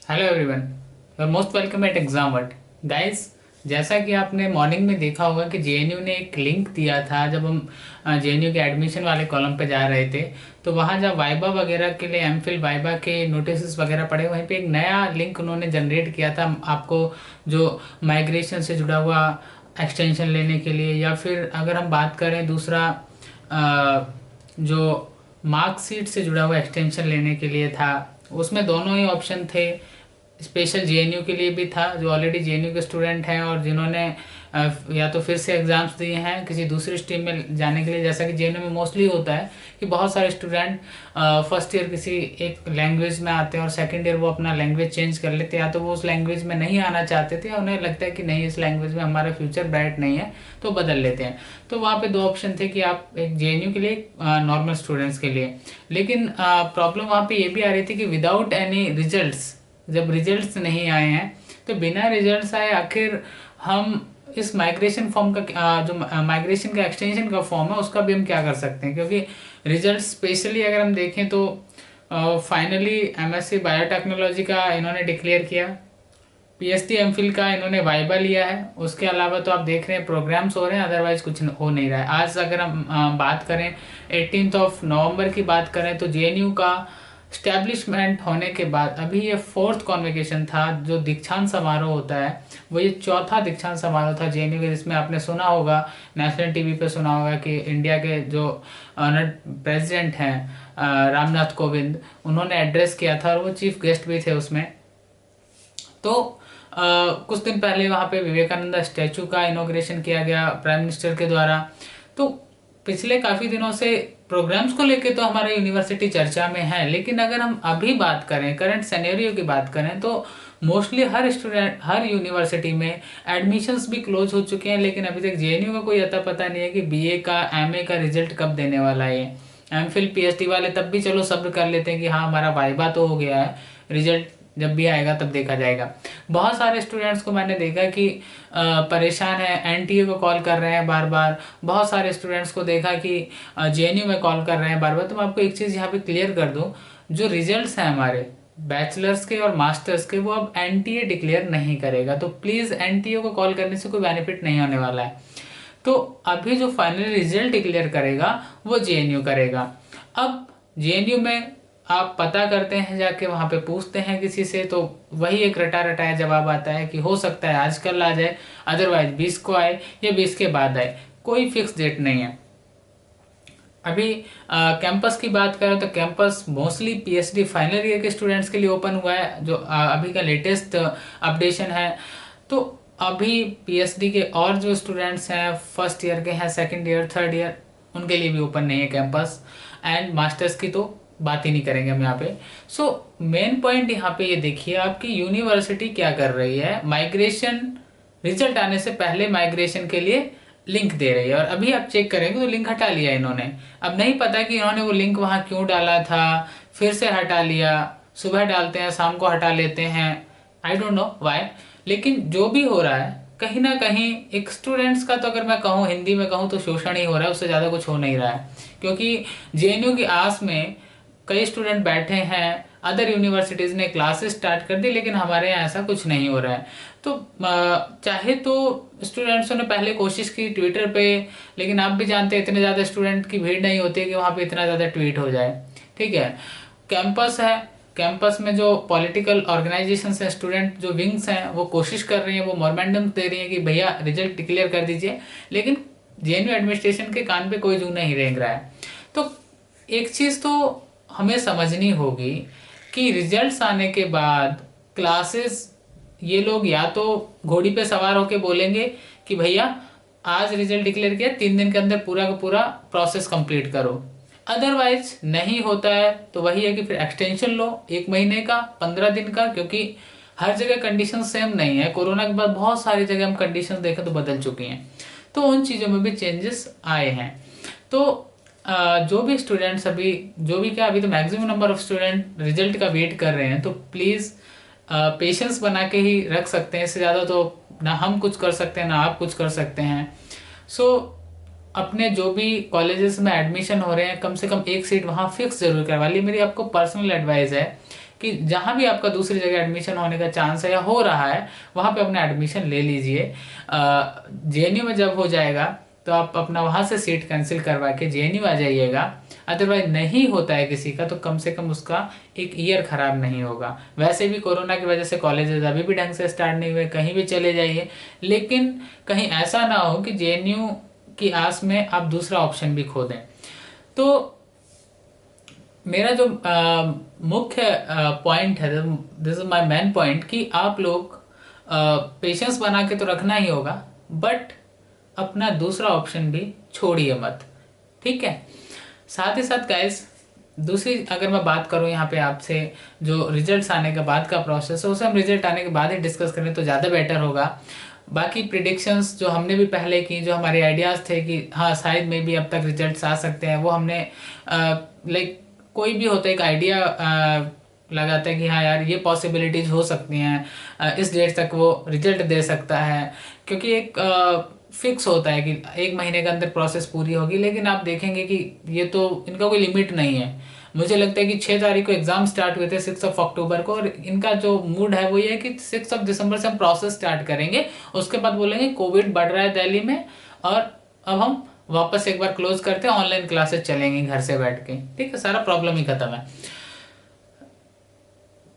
Hello everyone, you most welcome eight exam word. Guys, जैसा कि आपने मॉर्निंग में देखा होगा कि जेएनयू ने एक लिंक दिया था जब हम जेएनयू के एडमिशन वाले कॉलम पे जा रहे थे। तो वहाँ जब वाइबा वगैरह के लिए एमफिल वाइबा के नोटिस वगैरह पड़े, वहीं पे एक नया लिंक उन्होंने जनरेट किया था आपको, जो माइग्रेशन से जुड़ा हुआ एक्सटेंशन लेने के लिए, या फिर अगर हम बात करें दूसरा जो मार्कशीट से जुड़ा हुआ एक्सटेंशन लेने के लिए था। उसमें दोनों ही ऑप्शन थे। स्पेशल जेएनयू के लिए भी था, जो ऑलरेडी जेएनयू के स्टूडेंट हैं और जिन्होंने या तो फिर से एग्जाम्स दिए हैं किसी दूसरी स्ट्रीम में जाने के लिए। जैसा कि जेएनयू में मोस्टली होता है कि बहुत सारे स्टूडेंट फर्स्ट ईयर किसी एक लैंग्वेज में आते हैं और सेकंड ईयर वो अपना लैंग्वेज चेंज कर लेते हैं, या तो वो उस लैंग्वेज में नहीं आना चाहते थे, उन्हें लगता है कि नहीं इस लैंग्वेज में हमारा फ्यूचर ब्राइट नहीं है, तो बदल लेते हैं। तो वहाँ पे दो ऑप्शन थे कि आप एक जेएनयू के लिए, नॉर्मल स्टूडेंट्स के लिए। लेकिन प्रॉब्लम वहाँ पे ये भी आ रही थी कि विदाउट एनी रिजल्ट्स, जब रिजल्ट्स नहीं आए हैं तो बिना रिजल्ट्स आए आखिर हम इस माइग्रेशन फॉर्म का जो माइग्रेशन का एक्सटेंशन का फॉर्म है उसका भी हम क्या कर सकते हैं, क्योंकि रिजल्ट स्पेशली अगर हम देखें तो फाइनली एमएससी बायोटेक्नोलॉजी का इन्होंने डिक्लेयर किया, पीएचडी एमफिल का इन्होंने वाइबा लिया है। उसके अलावा तो आप देख रहे हैं प्रोग्राम्स हो रहे हैं, अदरवाइज कुछ हो नहीं रहा है। आज अगर हम बात करें 18 ऑफ नवंबर की बात करें तो जेएनयू का स्टैब्लिशमेंट होने के बाद अभी ये फोर्थ कॉन्वोकेशन था। जो दीक्षांत समारोह होता है वो ये चौथा दीक्षांत समारोह था जेएनयू के, जिसमें आपने सुना होगा, नेशनल टीवी पे सुना होगा कि इंडिया के जो ऑनर्ड प्रेसिडेंट हैं रामनाथ कोविंद, उन्होंने एड्रेस किया था और वो चीफ गेस्ट भी थे उसमें। तो कुछ दिन पहले वहाँ पे विवेकानंद स्टैचू का इनॉग्रेशन किया गया प्राइम मिनिस्टर के द्वारा। तो पिछले काफ़ी दिनों से प्रोग्राम्स को लेके तो हमारा यूनिवर्सिटी चर्चा में है, लेकिन अगर हम अभी बात करें, करंट सिनेरियो की बात करें, तो मोस्टली हर स्टूडेंट, हर यूनिवर्सिटी में एडमिशन्स भी क्लोज हो चुके हैं। लेकिन अभी तक जेएनयू का कोई अता पता नहीं है कि बीए का, एमए का रिजल्ट कब देने वाला है। एमफिल पीएचडी वाले तब भी चलो सब्र कर लेते हैं कि हाँ हमारा वाइबा तो हो गया है, रिजल्ट जब भी आएगा तब देखा जाएगा। बहुत सारे स्टूडेंट्स को मैंने देखा कि परेशान है, एनटीए को कॉल कर रहे हैं बार बार। बहुत सारे स्टूडेंट्स को देखा कि जेएनयू में कॉल कर रहे हैं बार बार। तो मैं आपको एक चीज़ यहाँ पे क्लियर कर दूँ, जो रिजल्ट्स हैं हमारे बैचलर्स के और मास्टर्स के, वो अब एनटीए डिक्लेयर नहीं करेगा। तो प्लीज़ एनटीए को कॉल करने से कोई बेनिफिट नहीं होने वाला है। तो अभी जो फाइनली रिजल्ट डिक्लेयर करेगा वो जेएनयू करेगा। अब जेएनयू में आप पता करते हैं, जाके वहाँ पे पूछते हैं किसी से, तो वही एक रटा रटाया जवाब आता है कि हो सकता है आजकल आ जाए, अदरवाइज 20 को आए या 20 के बाद आए, कोई फिक्स डेट नहीं है। अभी कैंपस की बात करें तो campus mostly PhD final year के स्टूडेंट्स के लिए ओपन हुआ है, जो अभी का लेटेस्ट अपडेशन है। तो अभी पीएचडी के और जो स्टूडेंट्स हैं, फर्स्ट ईयर के हैं, सेकंड ईयर, थर्ड ईयर, उनके लिए भी ओपन नहीं है कैंपस। एंड मास्टर्स की तो बात ही नहीं करेंगे हम यहाँ पे। सो मेन पॉइंट यहाँ पे ये देखिए, आपकी यूनिवर्सिटी क्या कर रही है, माइग्रेशन रिजल्ट आने से पहले माइग्रेशन के लिए लिंक दे रही है। और अभी आप चेक करेंगे तो लिंक हटा लिया इन्होंने। अब नहीं पता कि इन्होंने वो लिंक वहाँ क्यों डाला था, फिर से हटा लिया। सुबह डालते हैं, शाम को हटा लेते हैं, आई डोंट नो वाई। लेकिन जो भी हो रहा है, कहीं ना कहीं एक स्टूडेंट्स का, तो अगर मैं कहूँ हिंदी में कहूँ तो शोषण ही हो रहा है, उससे ज़्यादा कुछ हो नहीं रहा है। क्योंकि जेएनयू की आस में कई स्टूडेंट बैठे हैं, अदर यूनिवर्सिटीज़ ने क्लासेस स्टार्ट कर दी, लेकिन हमारे यहाँ ऐसा कुछ नहीं हो रहा है। तो चाहे तो स्टूडेंट्सों ने पहले कोशिश की ट्विटर पे, लेकिन आप भी जानते हैं इतने ज़्यादा स्टूडेंट की भीड़ नहीं होती है कि वहाँ पे इतना ज़्यादा ट्वीट हो जाए। ठीक है, कैंपस है, कैंपस में जो पॉलिटिकल ऑर्गेनाइजेशंस हैं, स्टूडेंट जो विंग्स हैं, वो कोशिश कर रही हैं, वो मोमेंटम दे रही हैं कि भैया रिजल्ट डिक्लेयर कर दीजिए। लेकिन जेएनयू एडमिनिस्ट्रेशन के कान पे कोई जू नहीं रेंग रहा है। तो एक चीज़ तो हमें समझनी होगी कि रिजल्ट्स आने के बाद क्लासेस, ये लोग या तो घोड़ी पे सवार होके बोलेंगे कि भैया आज रिजल्ट डिक्लेयर किया, 3 दिन के अंदर पूरा का पूरा प्रोसेस कंप्लीट करो। अदरवाइज नहीं होता है तो वही है कि फिर एक्सटेंशन लो, 1 महीने का, 15 दिन का, क्योंकि हर जगह कंडीशन सेम नहीं है। कोरोना के बाद बहुत सारी जगह हम कंडीशन देखें तो बदल चुकी हैं, तो उन चीज़ों में भी चेंजेस आए हैं। तो जो भी स्टूडेंट्स अभी, जो भी क्या, अभी तो maximum number of student result का वेट कर रहे हैं, तो प्लीज़ पेशेंस बना के ही रख सकते हैं। इससे ज़्यादा तो ना हम कुछ कर सकते हैं ना आप कुछ कर सकते हैं। सो अपने जो भी कॉलेजेस में एडमिशन हो रहे हैं, कम से कम एक सीट वहाँ फिक्स जरूर करवा ली। मेरी आपको पर्सनल एडवाइस है कि जहाँ भी आपका दूसरी जगह एडमिशन होने का चांस है या हो रहा है, वहाँ पे अपना एडमिशन ले लीजिए। जेएनयू में जब हो जाएगा तो आप अपना वहाँ से सीट कैंसिल करवा के जेएनयू आ जाइएगा। अदरवाइज नहीं होता है किसी का तो कम से कम उसका एक ईयर खराब नहीं होगा। वैसे भी कोरोना की वजह से कॉलेजेस अभी भी ढंग से स्टार्ट नहीं हुए, कहीं भी चले जाइए, लेकिन कहीं ऐसा ना हो कि जेएनयू की आस में आप दूसरा ऑप्शन भी खो दें। तो मेरा जो मुख्य पॉइंट है, this is my main point, कि आप लोग पेशेंस बना के तो रखना ही होगा, बट अपना दूसरा ऑप्शन भी छोड़िए मत, ठीक है। साथ ही साथ गाइस, दूसरी अगर मैं बात करूं यहाँ पे आपसे, जो रिजल्ट्स आने के बाद का प्रोसेस है उसे हम रिजल्ट आने के बाद ही डिस्कस करें तो ज़्यादा बेटर होगा। बाकी प्रिडिक्शंस जो हमने भी पहले की, जो हमारे आइडियाज़ थे कि हाँ शायद में भी अब तक रिजल्ट्स आ सकते हैं, वो हमने लाइक कोई भी होता है एक आइडिया लगाता है कि हाँ यार ये पॉसिबिलिटीज हो सकती हैं, इस डेट तक वो रिजल्ट दे सकता है, क्योंकि एक फिक्स होता है कि 1 महीने के अंदर प्रोसेस पूरी होगी। लेकिन आप देखेंगे कि ये तो इनका कोई लिमिट नहीं है। मुझे लगता है कि 6 तारीख को एग्जाम स्टार्ट हुए थे 6 अक्टूबर को, और इनका जो मूड है वो ये है कि 6 दिसंबर से हम प्रोसेस स्टार्ट करेंगे, उसके बाद बोलेंगे कोविड बढ़ रहा है दिल्ली में और अब हम वापस एक बार क्लोज करते हैं, ऑनलाइन क्लासेस चलेंगी घर से बैठ के, ठीक है, सारा प्रॉब्लम ही खत्म है।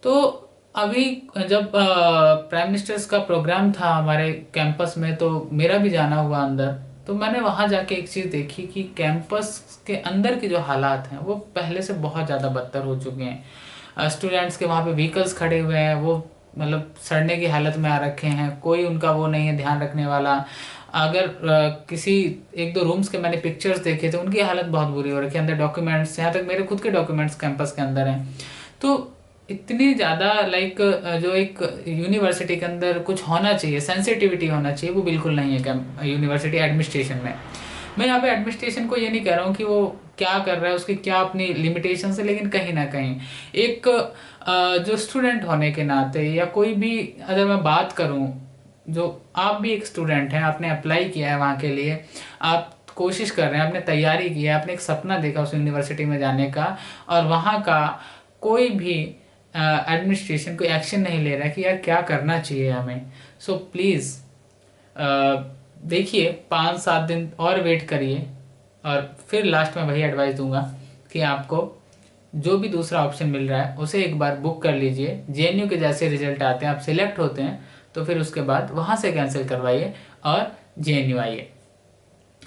तो अभी जब प्राइम मिनिस्टर्स का प्रोग्राम था हमारे कैंपस में, तो मेरा भी जाना हुआ अंदर, तो मैंने वहाँ जाके एक चीज़ देखी कि कैंपस के अंदर के जो हालात हैं वो पहले से बहुत ज़्यादा बदतर हो चुके हैं। स्टूडेंट्स के वहाँ पे व्हीकल्स खड़े हुए हैं, वो मतलब सड़ने की हालत में आ रखे हैं, कोई उनका वो नहीं है ध्यान रखने वाला। अगर किसी 1-2 रूम्स के मैंने पिक्चर्स देखे थे, उनकी हालत बहुत बुरी हो रखी है, अंदर डॉक्यूमेंट्स, यहाँ तक मेरे खुद के डॉक्यूमेंट्स कैंपस के अंदर हैं। तो इतनी ज़्यादा लाइक जो एक यूनिवर्सिटी के अंदर कुछ होना चाहिए, सेंसिटिविटी होना चाहिए, वो बिल्कुल नहीं है यूनिवर्सिटी एडमिनिस्ट्रेशन में। मैं यहाँ पे एडमिनिस्ट्रेशन को ये नहीं कह रहा हूँ कि वो क्या कर रहा है, उसकी क्या अपनी लिमिटेशन है, लेकिन कहीं ना कहीं एक जो स्टूडेंट होने के नाते, या कोई भी अगर मैं बात करूँ, जो आप भी एक स्टूडेंट हैं, आपने अप्लाई किया है वहाँ के लिए, आप कोशिश कर रहे हैं, आपने तैयारी की है, आपने एक सपना देखा उस यूनिवर्सिटी में जाने का, और वहाँ का कोई भी एडमिनिस्ट्रेशन कोई एक्शन नहीं ले रहा है कि यार क्या करना चाहिए हमें। सो प्लीज़ देखिए 5-7 दिन और वेट करिए, और फिर लास्ट में वही एडवाइस दूंगा कि आपको जो भी दूसरा ऑप्शन मिल रहा है उसे एक बार बुक कर लीजिए। जेएनयू के जैसे रिजल्ट आते हैं, आप सिलेक्ट होते हैं, तो फिर उसके बाद वहाँ से कैंसिल करवाइए और जेएनयू आइए।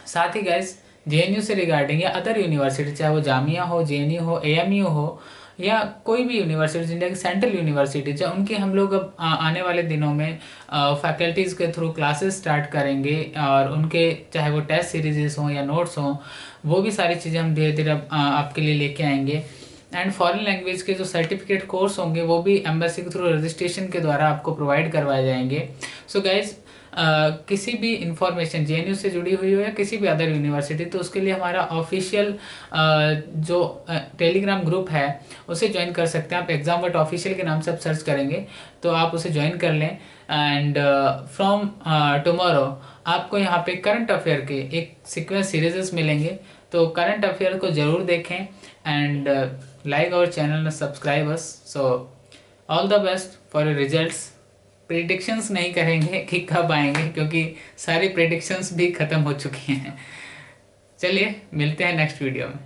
साथ ही गैस, जेएनयू से रिगार्डिंग या अदर यूनिवर्सिटी, चाहे वो जामिया हो, जेएनयू हो, एएमयू हो, या कोई भी यूनिवर्सिटी इंडिया की सेंट्रल यूनिवर्सिटीज है, उनकी हम लोग अब आने वाले दिनों में फैकल्टीज़ के थ्रू क्लासेस स्टार्ट करेंगे, और उनके चाहे वो टेस्ट सीरीजेस हों या नोट्स हों, वो भी सारी चीज़ें हम धीरे धीरे आपके लिए लेके आएंगे। एंड फॉरेन लैंग्वेज के जो सर्टिफिकेट कोर्स होंगे वो भी एम्बेसी के थ्रू रजिस्ट्रेशन के द्वारा आपको प्रोवाइड करवाए जाएंगे। सो गाइज, किसी भी इंफॉर्मेशन जेएनयू से जुड़ी हुई हो या किसी भी अदर यूनिवर्सिटी, तो उसके लिए हमारा ऑफिशियल जो टेलीग्राम ग्रुप है उसे ज्वाइन कर सकते हैं आप। एग्जाम ऑफिशियल के नाम से आप सर्च करेंगे तो आप उसे ज्वाइन कर लें। एंड फ्रॉम टुमारो आपको यहाँ पे करंट अफेयर के एक सीक्वेंस सीरीजेस मिलेंगे, तो करंट अफेयर को ज़रूर देखें and like our channel, subscribe us. So all the best for your results. Predictions नहीं करेंगे कि कब आएंगे, क्योंकि सारी प्रिडिक्शंस भी ख़त्म हो चुकी हैं। चलिए मिलते हैं नेक्स्ट वीडियो में।